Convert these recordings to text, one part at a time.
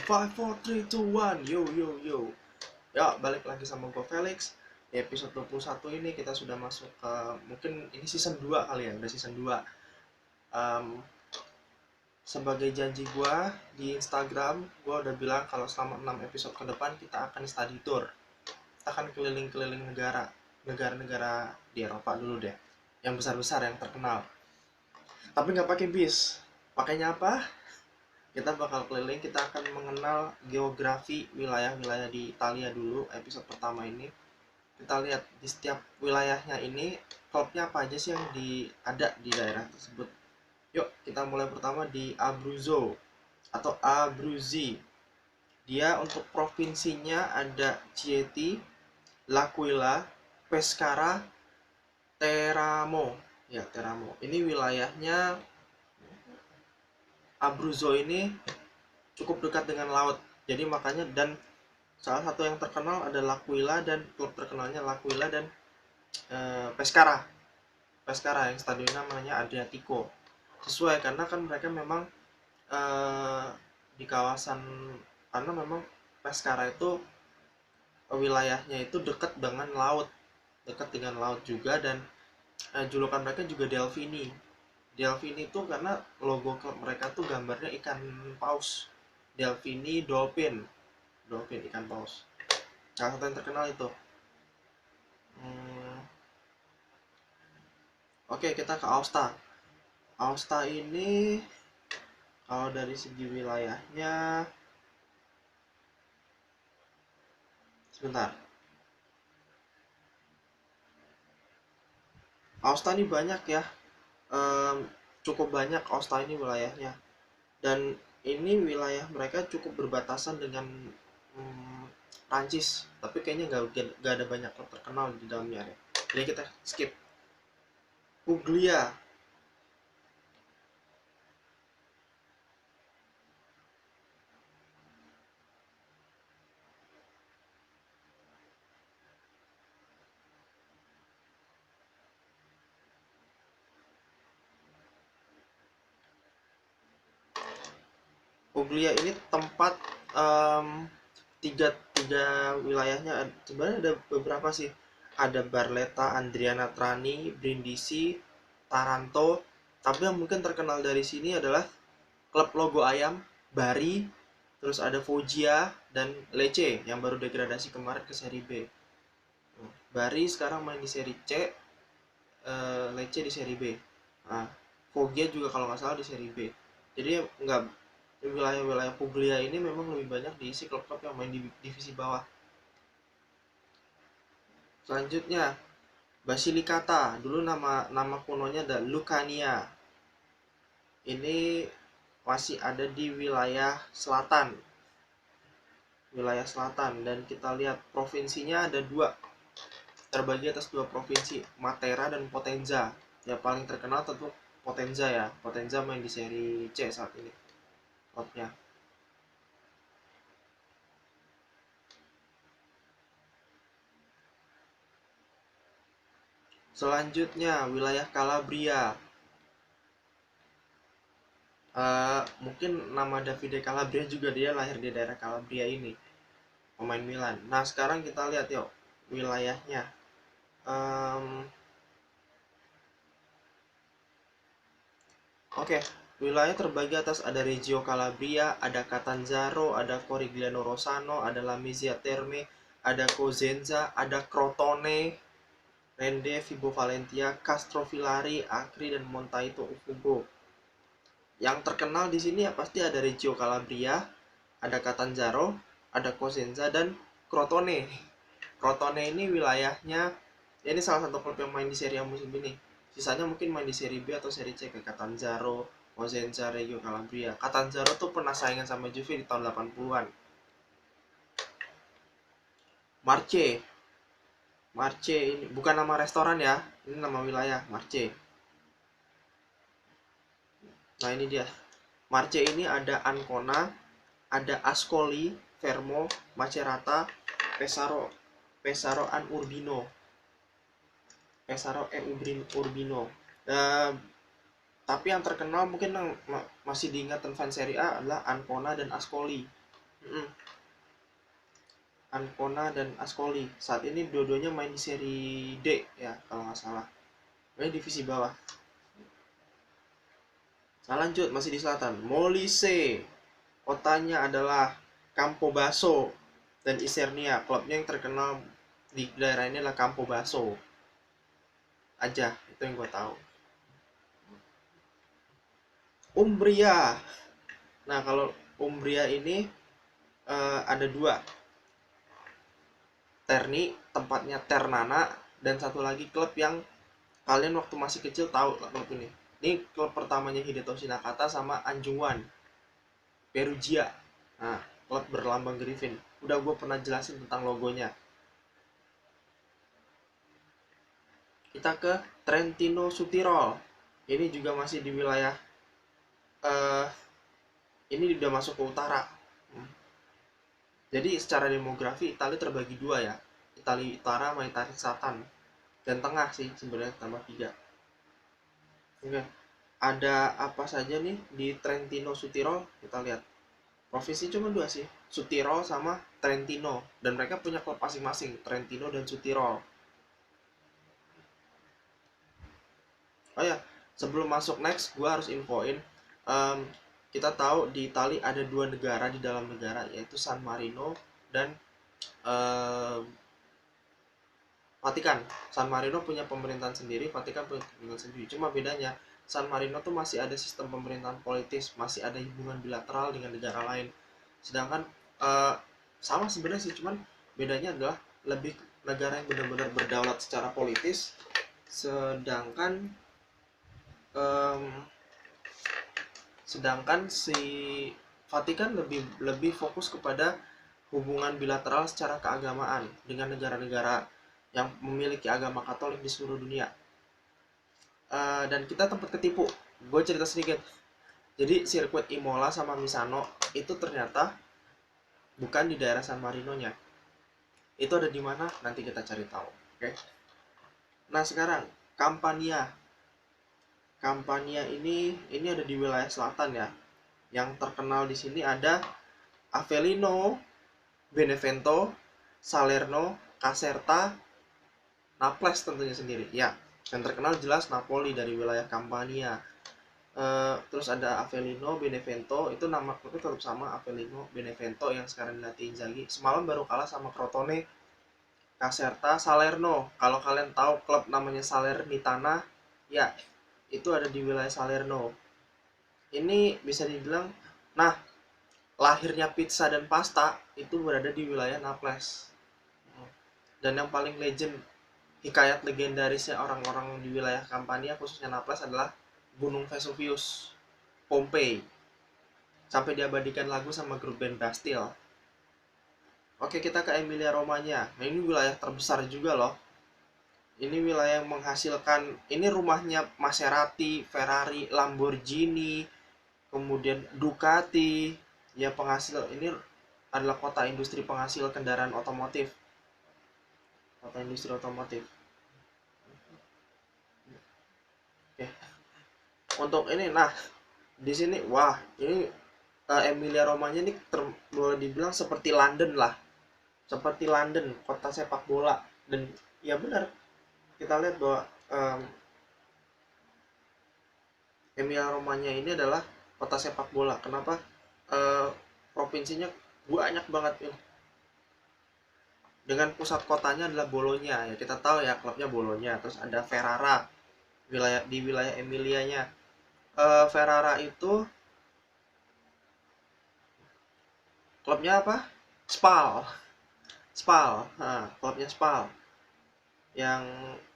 5, 4, 3, 2, 1. Yo yo yo. Ya, balik lagi sama gue Felix. Di episode 21 ini kita sudah masuk ke mungkin ini season 2 kali ya, udah season 2. Em, Sebagai janji gue di Instagram, gue udah bilang kalau selama 6 episode ke depan kita akan study tour. Kita akan keliling-keliling negara-negara di Eropa dulu deh. Yang besar-besar, yang terkenal. Tapi nggak pakai bis. Pakainya apa? Kita bakal keliling, kita akan mengenal geografi wilayah-wilayah di Italia dulu episode pertama ini. Kita lihat di setiap wilayahnya ini klubnya apa aja sih yang ada di daerah tersebut. Yuk, kita mulai pertama di Abruzzo atau Abruzzi. Dia untuk provinsinya ada Chieti, L'Aquila, Pescara, Teramo. Ya, Teramo. Ini wilayahnya. Abruzzo ini cukup dekat dengan laut. Jadi makanya dan salah satu yang terkenal ada L'Aquila dan klub terkenalnya L'Aquila dan Pescara. Pescara yang stadionnya namanya Adriatico. Sesuai karena kan mereka memang eh, di kawasan karena memang Pescara itu wilayahnya itu dekat dengan laut juga dan julukan mereka juga Delfini. Delfini itu karena logo klub mereka tuh gambarnya ikan paus. Delfini Dolphin. Dolphin ikan paus. Salah satu yang terkenal itu. Hmm, Oke, kita ke Aosta. Aosta ini kalau dari segi wilayahnya, sebentar. Aosta ini banyak ya, Em, cukup banyak Aosta ini wilayahnya. Dan ini wilayah mereka cukup berbatasan dengan Prancis, tapi kayaknya nggak ada banyak yang terkenal di dalamnya ya. Jadi kita skip. Puglia. Puglia ini tempat tiga tiga wilayahnya sebenarnya ada beberapa sih. Ada Barletta, Andriana Trani, Brindisi, Taranto. Tapi yang mungkin terkenal dari sini adalah klub logo ayam, Bari, terus ada Foggia dan Lecce yang baru degradasi kemarin ke seri B. Bari sekarang main di seri C, Lecce di seri B. Nah, Foggia juga kalau nggak salah di seri B. Jadi nggak wilayah-wilayah Puglia ini memang lebih banyak diisi klub-klub yang main di divisi bawah. Selanjutnya Basilicata, dulu nama nama kunonya ada Lucania. Ini masih ada di wilayah selatan dan kita lihat provinsinya ada dua, terbagi atas dua provinsi, Matera dan Potenza. Yang paling terkenal tentu Potenza ya. Potenza main di seri C saat ini klubnya. Selanjutnya wilayah Calabria. Mungkin nama Davide Calabria juga dia lahir di daerah Calabria ini, pemain Milan. Nah sekarang kita lihat yuk wilayahnya. Oke, wilayah terbagi atas ada Reggio Calabria, ada Catanzaro, ada Corigliano Rossano, ada Lamezia Terme, ada Cosenza, ada Crotone, Rende, Vibo Valentia, Castrovillari, Acri, dan Montaito Ufugo. Yang terkenal di sini ya pasti ada Reggio Calabria, ada Catanzaro, ada Cosenza, dan Crotone. Crotone ini wilayahnya, ya ini salah satu klub yang main di Serie A musim ini. Sisanya mungkin main di Serie B atau Serie C kayak Catanzaro, Cosenza, Reggio Calabria. Catanzaro tuh pernah saingan sama Juve di tahun 80-an. Marche. Marche ini bukan nama restoran ya, ini nama wilayah, Marche. Nah ini dia. Marche ini ada Ancona, ada Ascoli, Fermo, Macerata, Pesaro, Pesaro an Urbino, Pesaro e Urbino. Uh, tapi yang terkenal mungkin yang masih diingatan fans Serie A adalah Ancona dan Ascoli. Mm-mm. Ancona dan Ascoli. Saat ini dua-duanya main di seri D ya kalau nggak salah. Main divisi bawah. Nah lanjut, masih di selatan. Molise. Kotanya adalah Campobasso dan Isernia. Klubnya yang terkenal di daerah ini adalah Campobasso. Aja, itu yang gue tahu. Umbria. Nah, kalau Umbria ini ada dua. Terni, tempatnya Ternana, dan satu lagi klub yang kalian waktu masih kecil tahu lah klub ini. Ini klub pertamanya Hidetoshi Nakata sama Anjungan, Perugia. Nah, klub berlambang Griffin. Udah gue pernah jelasin tentang logonya. Kita ke Trentino Südtirol. Ini juga masih di wilayah eh ini udah masuk ke utara. Jadi secara demografi Italia terbagi dua ya. Italia utara sama Italia selatan. Dan tengah sih sebenarnya tambah tiga. Oke. Ada apa saja nih di Trentino Südtirol? Kita lihat. Provinsi cuma dua sih. Südtirol sama Trentino. Dan mereka punya klub masing-masing. Trentino dan Südtirol. Oh ya, sebelum masuk next, gue harus infoin. Um, kita tahu di Italia ada dua negara di dalam negara, yaitu San Marino dan um, Vatikan. San Marino punya pemerintahan sendiri, Vatikan punya pemerintahan sendiri. Cuma bedanya, San Marino tuh masih ada sistem pemerintahan politis, masih ada hubungan bilateral dengan negara lain. Sedangkan uh, sama sebenarnya sih, cuman bedanya adalah lebih negara yang benar-benar berdaulat secara politis, sedangkan um, sedangkan si Vatikan lebih lebih fokus kepada hubungan bilateral secara keagamaan dengan negara-negara yang memiliki agama Katolik di seluruh dunia. Dan kita tempat ketipu. Gue cerita sedikit. Jadi sirkuit Imola sama Misano itu ternyata bukan di daerah San Marino-nya. Itu ada di mana? Nanti kita cari tahu. Oke. Nah sekarang Campania. Campania ini ada di wilayah selatan ya. Yang terkenal di sini ada Avellino, Benevento, Salerno, Caserta, Naples tentunya sendiri. Ya, yang terkenal jelas Napoli dari wilayah Campania. Terus ada Avellino, Benevento, itu nama klubnya tetap sama, Avellino, Benevento yang sekarang dilatih Inzaghi. Semalam baru kalah sama Crotone, Caserta, Salerno. Kalau kalian tahu klub namanya Salernitana, ya itu ada di wilayah Salerno. Ini bisa dibilang, nah lahirnya pizza dan pasta itu berada di wilayah Naples. Dan yang paling legend, hikayat legendarisnya orang-orang di wilayah Campania khususnya Naples adalah Gunung Vesuvius, Pompei, sampai diabadikan lagu sama grup band Bastille. Oke, kita ke Emilia Romagna. Nah, ini wilayah terbesar juga loh. Ini wilayah yang menghasilkan, ini rumahnya Maserati, Ferrari, Lamborghini, kemudian Ducati. Ya penghasil, ini adalah kota industri penghasil kendaraan otomotif. Kota industri otomotif. Oke. Untuk ini, nah di sini, wah ini Emilia Romagna ini boleh dibilang seperti London lah, seperti London, kota sepak bola. Dan ya benar, kita lihat bahwa Emilia Romagna ini adalah kota sepak bola. Kenapa? Uh, Provinsinya banyak banget ya. Dengan pusat kotanya adalah Bologna. Ya kita tahu ya klubnya Bologna. Terus ada Ferrara di wilayah Emilianya. Ferrara itu klubnya apa? Spal. Spal. Nah, klubnya Spal. Yang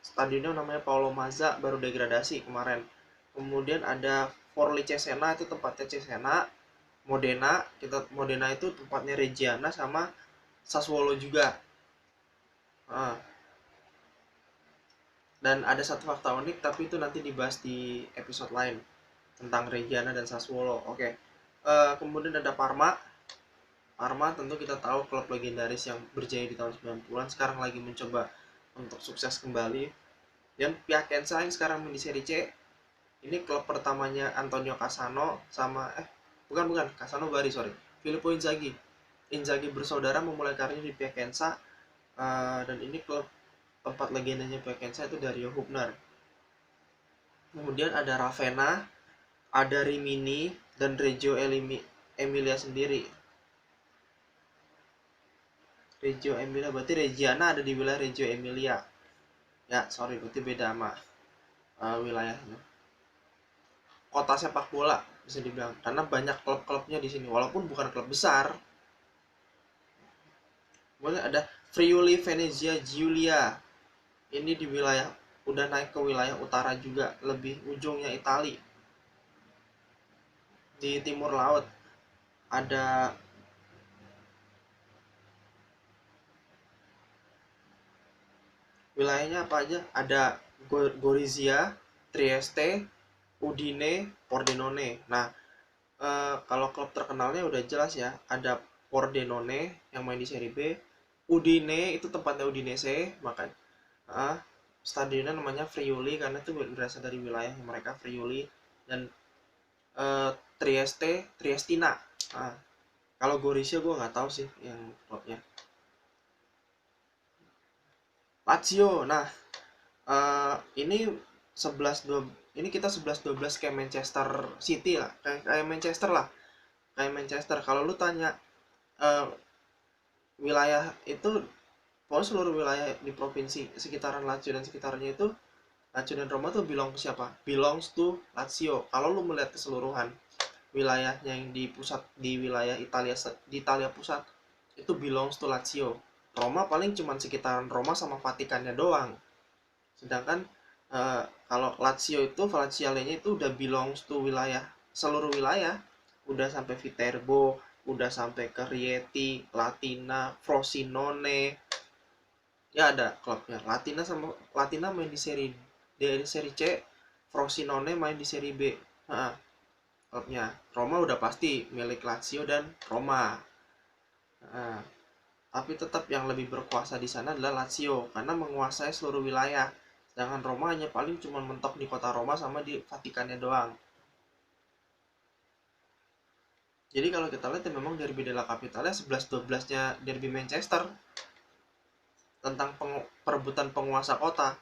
stadionnya namanya Paolo Mazza, baru degradasi kemarin. Kemudian ada Forli Cesena, itu tempatnya Cesena. Modena itu tempatnya Reggiana sama Sassuolo juga. Dan ada satu fakta unik, tapi itu nanti dibahas di episode lain tentang Reggiana dan Sassuolo. Oke. Kemudian ada Parma. Parma tentu kita tahu klub legendaris yang berjaya di tahun 90-an, sekarang lagi mencoba untuk sukses kembali. Dan Piacenza yang sekarang di Serie C, ini klub pertamanya Antonio Cassano sama bukan Cassano Bari, sorry, Filippo Inzaghi. Inzaghi bersaudara memulai karir di Piacenza, dan ini klub tempat legendanya Piacenza itu Dario Hubner. Kemudian ada Ravenna, ada Rimini, dan Reggio Emilia sendiri. Reggio Emilia berarti Reggiana ada di wilayah Reggio Emilia. Ya, sorry, berarti beda sama wilayahnya. Kota sepak bola bisa dibilang karena banyak klub-klubnya di sini walaupun bukan klub besar. Kemudian ada Friuli Venezia Giulia. Ini di wilayah udah naik ke wilayah utara juga, lebih ujungnya Itali. Di timur laut ada wilayahnya apa aja? Ada Gorizia, Trieste, Udine, Pordenone. Nah, kalau klub terkenalnya udah jelas ya, ada Pordenone yang main di Serie B, Udine itu tempatnya Udinese, makanya stadionnya namanya Friuli karena itu berasal dari wilayah mereka Friuli, dan Trieste, Triestina. Nah, kalau Gorizia gue nggak tahu sih yang klubnya. Lazio, nah ini 11 2 ini kita 11-12 kayak Manchester City lah, kayak Manchester lah, kayak Manchester. Kalau lu tanya eh, wilayah itu, pokoknya seluruh wilayah di provinsi sekitaran Lazio dan sekitarnya itu, Lazio dan Roma tuh belong ke siapa? Belongs to Lazio. Kalau lu melihat keseluruhan wilayahnya yang di pusat, di wilayah Italia, di Italia pusat itu belongs to Lazio. Roma paling cuman sekitaran Roma sama Vatikannya doang. Sedangkan kalau Lazio itu Lazialenya itu udah belongs to wilayah, seluruh wilayah, udah sampai Viterbo, udah sampai ke Rieti, Latina, Frosinone. Ya ada klubnya. Latina main di seri C, Frosinone main di seri B. Nah, klubnya. Roma udah pasti milik Lazio dan Roma. Nah, tapi tetap yang lebih berkuasa di sana adalah Lazio karena menguasai seluruh wilayah. Sedangkan Roma hanya paling cuma mentok di kota Roma sama di Vatikannya doang. Jadi kalau kita lihat ya memang derby della Capitale 11-12-nya derby Manchester tentang perebutan penguasa kota.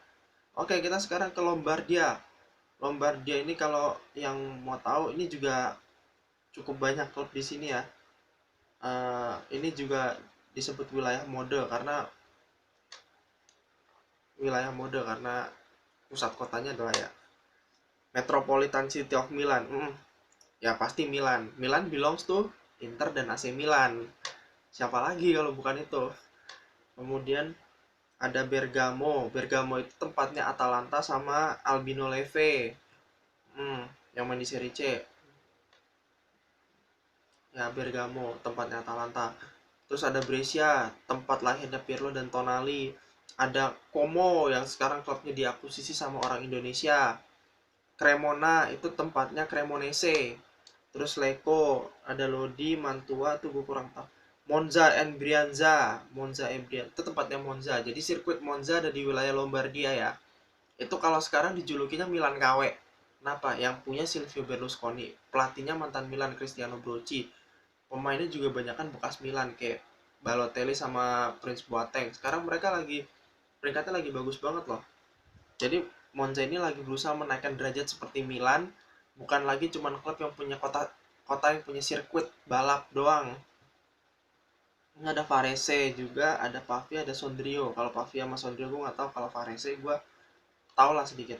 Oke, kita sekarang ke Lombardia. Lombardia ini kalau yang mau tahu ini juga cukup banyak klub di sini ya. Ini juga disebut wilayah mode karena pusat kotanya adalah ya Metropolitan City of Milan. Ya pasti Milan. Milan belongs to Inter dan AC Milan. Siapa lagi kalau bukan itu? Kemudian ada Bergamo. Bergamo itu tempatnya Atalanta sama Albino Leve. Yang main di Serie C. Ya Bergamo tempatnya Atalanta. Terus ada Brescia, tempat lahirnya Pirlo dan Tonali. Ada Como yang sekarang klubnya diakuisisi sama orang Indonesia. Cremona itu tempatnya Cremonese. Terus Lecco, ada Lodi, Mantua, tuh gue kurang tahu. Monza and Brianza, Monza and Brianza itu tempatnya Monza. Jadi sirkuit Monza ada di wilayah Lombardia ya. Itu kalau sekarang dijulukinya Milan KW. Kenapa? Yang punya Silvio Berlusconi, pelatihnya mantan Milan Cristiano Brocchi. Pemainnya juga banyak kan bekas Milan kayak Balotelli sama Prince Boateng. Sekarang mereka lagi peringkatnya lagi bagus banget loh. Jadi Monza ini lagi berusaha menaikkan derajat seperti Milan, bukan lagi cuma klub yang punya kota yang punya sirkuit balap doang. Ini ada Varese juga, ada Pavia, ada Sondrio. Kalau Pavia sama Sondrio gue nggak tahu, kalau Varese gue tau lah sedikit.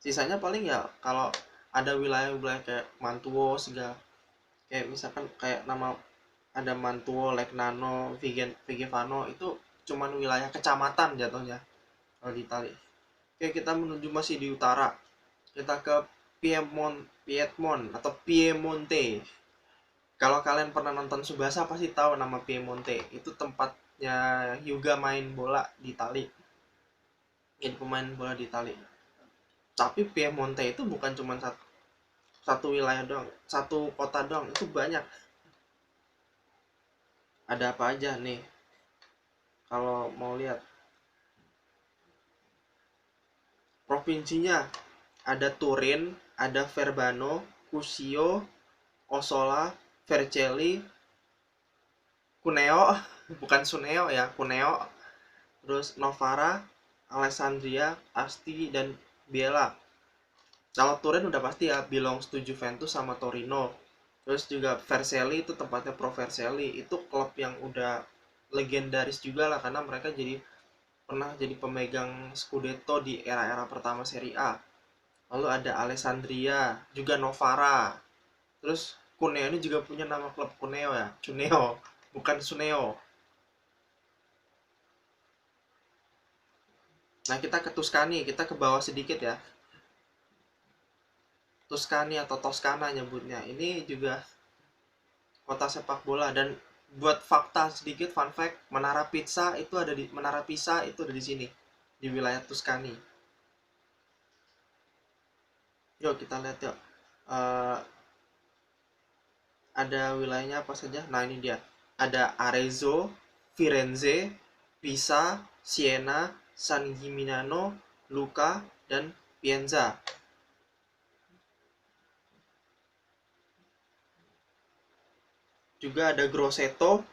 Sisanya paling ya kalau ada wilayah-wilayah kayak Mantuo segala, kayak misalkan kayak nama ada Mantuo, Legnano, Vigevano itu cuman wilayah kecamatan jatuhnya kalau di Itali. Oke, kita menuju masih di utara. Kita ke Piedmont atau Piemonte. Kalau kalian pernah nonton Subasa pasti tahu nama Piemonte. Itu tempatnya Hyuga main bola di Itali. Jadi pemain bola di Itali. Tapi Piemonte itu bukan cuma satu wilayah doang, satu kota doang, itu banyak. Ada apa aja nih? Kalau mau lihat provinsinya, ada Turin, ada Verbano, Cusio, Ossola, Vercelli, Cuneo, bukan Suneo ya, Cuneo, terus Novara, Alessandria, Asti, dan Biella. Kalau Turin udah pasti ya, belongs to Juventus sama Torino. Terus juga Vercelli itu tempatnya Pro Vercelli, itu klub yang udah legendaris juga lah, karena mereka pernah jadi pemegang Scudetto di era-era pertama Serie A. Lalu ada Alessandria, juga Novara. Terus Cuneo ini juga punya nama klub Cuneo ya, Cuneo, bukan Suneo. Nah, kita ke Tuscany, kita ke bawah sedikit ya. Tuscany atau Toscana nyebutnya. Ini juga kota sepak bola, dan buat fakta sedikit, fun fact, Menara Pisa itu ada di sini, di wilayah Tuscany. Yuk kita lihat yuk. Eh, ada wilayahnya apa saja? Nah, ini dia. Ada Arezzo, Firenze, Pisa, Siena, San Gimignano, Lucca, dan Pienza. Juga ada Grosseto,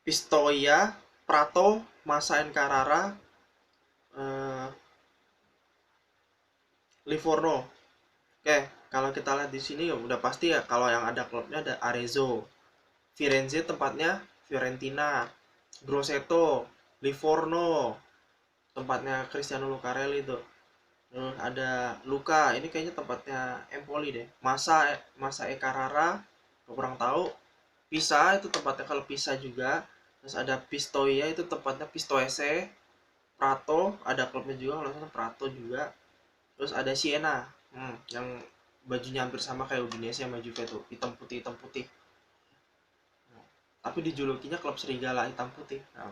Pistoia, Prato, Massa and Carrara, eh, Livorno. Oke, kalau kita lihat di sini ya udah pasti ya, kalau yang ada klubnya ada Arezzo. Firenze tempatnya Fiorentina. Grosseto, Livorno, tempatnya Cristiano Lucarelli itu. Terus ada Luca, ini kayaknya tempatnya Empoli deh. Massa e Carrara, kurang tahu. Pisa itu tempatnya kalau Pisa juga. Terus ada Pistoia, itu tempatnya Pistoiese. Prato, ada klubnya juga kalau sana Prato juga. Terus ada Siena, yang bajunya hampir sama kayak Udinese sama Juve tuh, hitam putih. Tapi dijulukinya klub serigala hitam putih. Nah,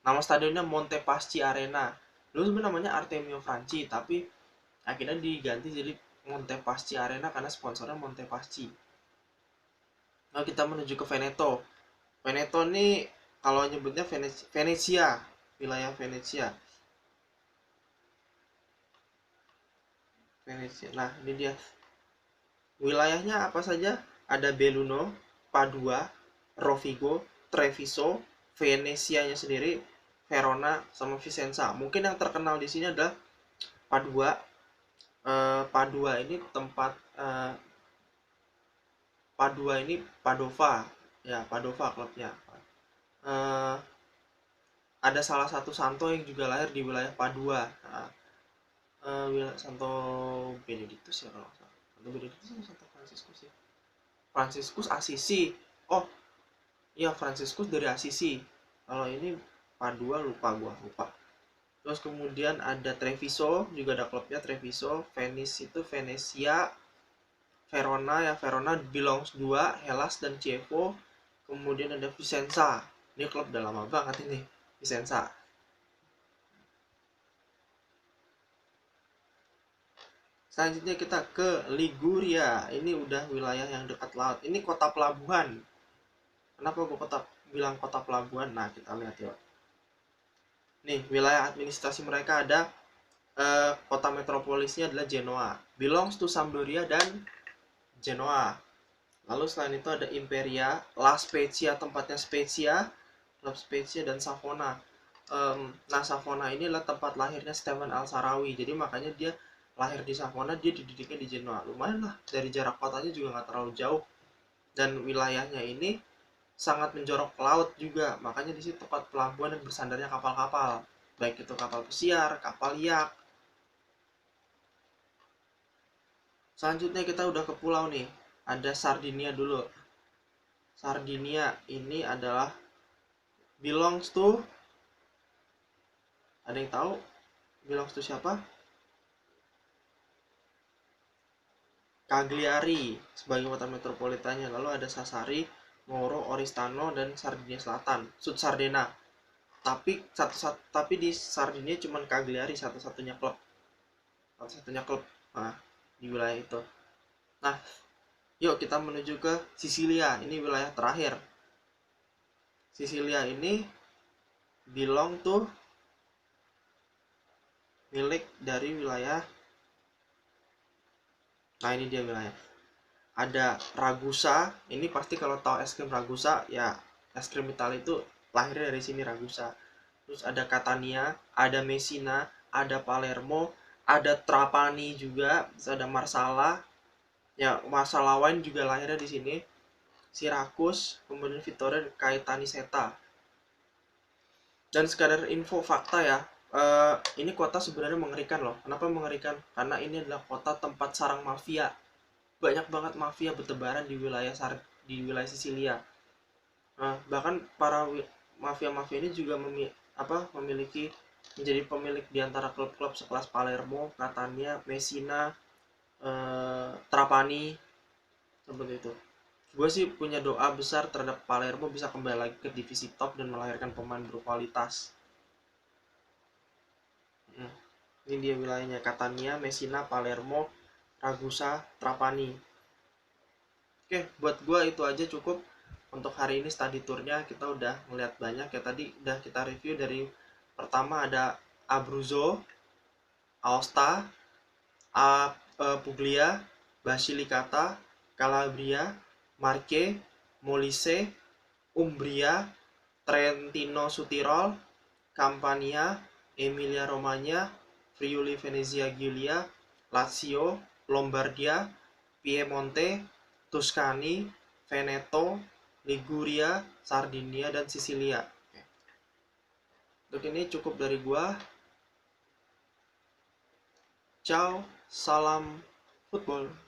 nama stadionnya Montepaschi Arena. Dulu sebenarnya namanya Artemio Franchi, tapi akhirnya diganti jadi Montepaschi Arena karena sponsornya Montepaschi. Nah, kita menuju ke Veneto. Veneto ini kalau nyebutnya Venesia, wilayah Venesia. Venesia. Nah, ini dia. Wilayahnya apa saja? Ada Belluno, Padua, Rovigo, Treviso, Venesianya sendiri, Verona, sama Vicenza. Mungkin yang terkenal di sini adalah Padua. Padua ini tempat Padua ini Padova, ya Padova klubnya. Eh, ada salah satu santo yang juga lahir di wilayah Padua. Nah, Santo Benedictus ya kalau salah. Santo Benedictus atau Santo Franciscus ya? Franciscus Assisi. Oh, iya Franciscus dari Assisi. Kalau ini Padua lupa. Terus kemudian ada Treviso, juga ada klubnya Treviso. Venice itu Venesia. Verona ya, Verona belongs 2, Hellas dan Chievo. Kemudian ada Vicenza. Ini klub udah lama banget ini, Vicenza. Selanjutnya kita ke Liguria. Ini udah wilayah yang dekat laut. Ini kota pelabuhan. Kenapa gue bilang kota pelabuhan? Nah, kita lihat yuk. Nih, wilayah administrasi mereka ada, kota metropolisnya adalah Genoa. Belongs to Sampdoria dan Genoa. Lalu selain itu ada Imperia, La Spezia tempatnya Spezia, Club Spezia, dan Savona. Nah, Savona ini adalah tempat lahirnya Stefan Al-Sharawi. Jadi makanya dia lahir di Savona, dia dididiknya di Genoa. Lumayan lah, dari jarak kotanya juga nggak terlalu jauh. Dan wilayahnya ini sangat menjorok ke laut juga. Makanya di situ tempat pelabuhan dan bersandarnya kapal-kapal. Baik itu kapal pesiar, kapal yak. Selanjutnya kita udah ke pulau nih. Ada Sardinia dulu. Sardinia ini adalah belongs to, ada yang tahu belongs to siapa? Cagliari sebagai kota metropolitannya. Lalu ada Sassari, Moro, Oristano, dan Sardinia Selatan, Sud Sardena. Tapi di Sardinia cuma Cagliari satu-satunya klub nah, di wilayah itu. Nah, yuk kita menuju ke Sisilia. Ini wilayah terakhir. Sisilia ini belong to, milik dari wilayah. Nah, ini dia wilayah Ada Ragusa, ini pasti kalau tahu es krim Ragusa ya, es krim Italia itu lahirnya dari sini, Ragusa. Terus ada Catania, ada Messina, ada Palermo, ada Trapani juga, terus ada Marsala. Ya, Marsala Wine juga lahirnya di sini. Syracuse, kemudian Vittorio Caetaniseta. Dan sekadar info fakta ya, ini kota sebenarnya mengerikan loh. Kenapa mengerikan? Karena ini adalah kota tempat sarang mafia. Banyak banget mafia bertebaran di wilayah Sisilia. Nah, bahkan para mafia-mafia ini juga memiliki menjadi pemilik di antara klub-klub sekelas Palermo, Catania, Messina, Trapani, seperti itu. Gue sih punya doa besar terhadap Palermo bisa kembali lagi ke divisi top dan melahirkan pemain berkualitas. Ini dia wilayahnya: Catania, Messina, Palermo, Ragusa, Trapani. Oke, buat gue itu aja cukup untuk hari ini study tournya. Kita udah ngeliat banyak ya, tadi udah kita review dari pertama ada Abruzzo, Aosta, Puglia, Basilicata, Calabria, Marche, Molise, Umbria, Trentino Sudtirol, Campania, Emilia Romagna, Friuli Venezia Giulia, Lazio, Lombardia, Piemonte, Tuscany, Veneto, Liguria, Sardinia, dan Sisilia. Untuk ini cukup dari gua. Ciao, salam football.